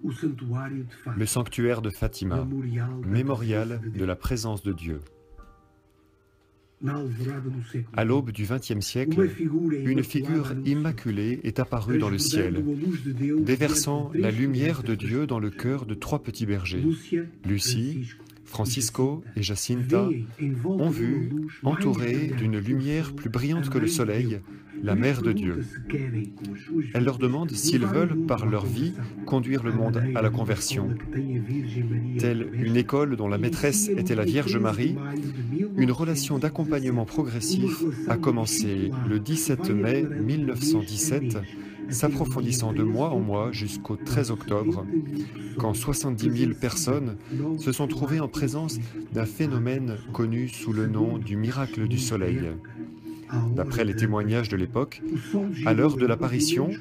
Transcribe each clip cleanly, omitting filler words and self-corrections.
Le sanctuaire de Fatima, mémorial de la présence de Dieu. À l'aube du XXe siècle, une figure immaculée est apparue dans le ciel, déversant la lumière de Dieu dans le cœur de trois petits bergers. Lucie, Francisco et Jacinta ont vu, entourée d'une lumière plus brillante que le soleil, la Mère de Dieu. Elle leur demande s'ils veulent, par leur vie, conduire le monde à la conversion. Telle une école dont la maîtresse était la Vierge Marie, une relation d'accompagnement progressif a commencé le 17 mai 1917, s'approfondissant de mois en mois jusqu'au 13 octobre, quand 70 000 personnes se sont trouvées en présence d'un phénomène connu sous le nom du miracle du soleil. D'après les témoignages de l'époque, à l'heure de l'apparition,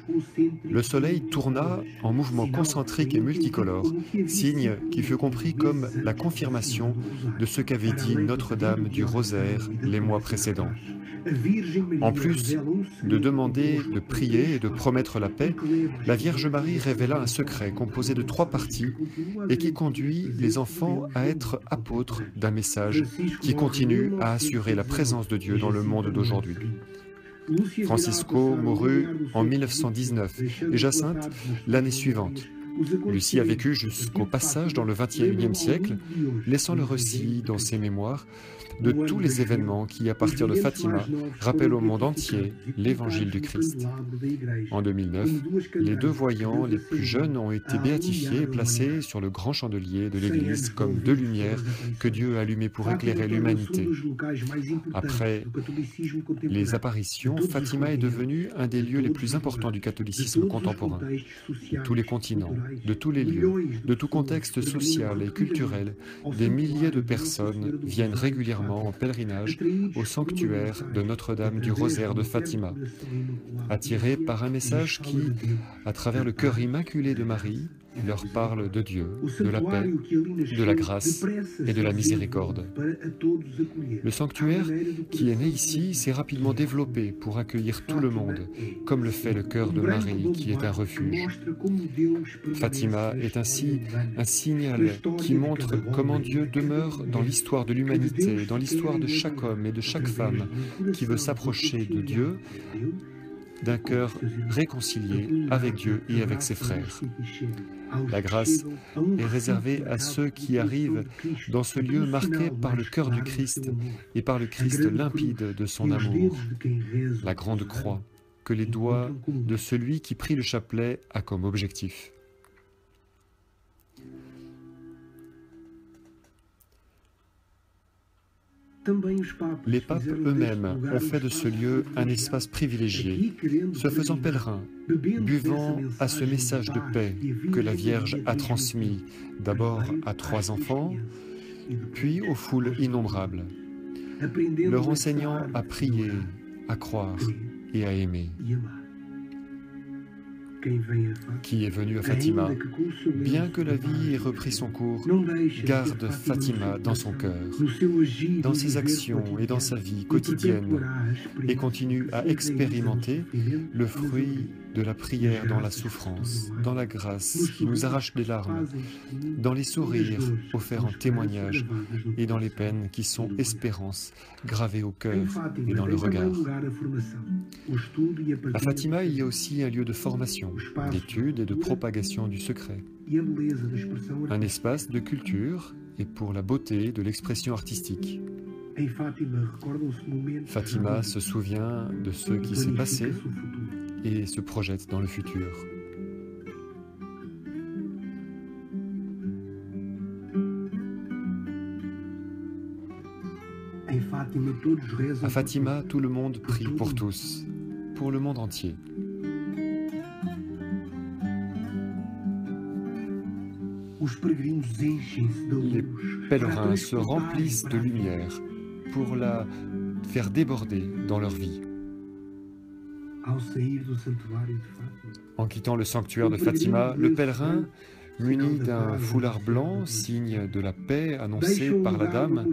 le soleil tourna en mouvement concentrique et multicolore, signe qui fut compris comme la confirmation de ce qu'avait dit Notre-Dame du Rosaire les mois précédents. En plus de demander, de prier et de promettre la paix, la Vierge Marie révéla un secret composé de 3 parties et qui conduit les enfants à être apôtres d'un message qui continue à assurer la présence de Dieu dans le monde d'aujourd'hui. Francisco mourut en 1919 et Jacinthe l'année suivante. Lucie a vécu jusqu'au passage dans le XXIe siècle, laissant le récit dans ses mémoires de tous les événements qui, à partir de Fatima, rappellent au monde entier l'évangile du Christ. En 2009, les 2 voyants les plus jeunes ont été béatifiés et placés sur le grand chandelier de l'église comme 2 lumières que Dieu a allumées pour éclairer l'humanité. Après les apparitions, Fatima est devenue un des lieux les plus importants du catholicisme contemporain. De tous les continents, de tous les lieux, de tout contexte social et culturel, des milliers de personnes viennent régulièrement en pèlerinage au sanctuaire de Notre-Dame du Rosaire de Fatima, attirés par un message qui, à travers le cœur immaculé de Marie, leur parle de Dieu, de la paix, de la grâce et de la miséricorde. Le sanctuaire qui est né ici s'est rapidement développé pour accueillir tout le monde, comme le fait le cœur de Marie qui est un refuge. Fatima est ainsi un signal qui montre comment Dieu demeure dans l'histoire de l'humanité, dans l'histoire de chaque homme et de chaque femme qui veut s'approcher de Dieu, d'un cœur réconcilié avec Dieu et avec ses frères. La grâce est réservée à ceux qui arrivent dans ce lieu marqué par le cœur du Christ et par le Christ limpide de son amour, la grande croix que les doigts de celui qui prie le chapelet a comme objectif. Les papes eux-mêmes ont fait de ce lieu un espace privilégié, se faisant pèlerins, buvant à ce message de paix que la Vierge a transmis d'abord à 3 enfants, puis aux foules innombrables, leur enseignant à prier, à croire et à aimer. Qui est venu à Fatima, bien que la vie ait repris son cours, garde Fatima dans son cœur, dans ses actions et dans sa vie quotidienne, et continue à expérimenter le fruit de la prière dans la souffrance, dans la grâce qui nous arrache des larmes, dans les sourires offerts en témoignage et dans les peines qui sont espérance gravées au cœur et dans le regard. À Fatima, il y a aussi un lieu de formation, d'étude et de propagation du secret, un espace de culture et pour la beauté de l'expression artistique. Fatima se souvient de ce qui s'est passé et se projette dans le futur. À Fatima, tout le monde prie pour tous, pour le monde entier. Les pèlerins se remplissent de lumière pour la faire déborder dans leur vie. En quittant le sanctuaire de Fatima, le pèlerin, muni d'un foulard blanc, signe de la paix annoncée par la Dame,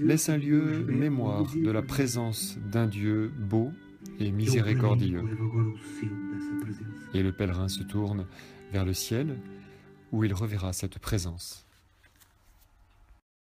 laisse un lieu mémoire de la présence d'un Dieu beau et miséricordieux. Et le pèlerin se tourne vers le ciel, où il reverra cette présence.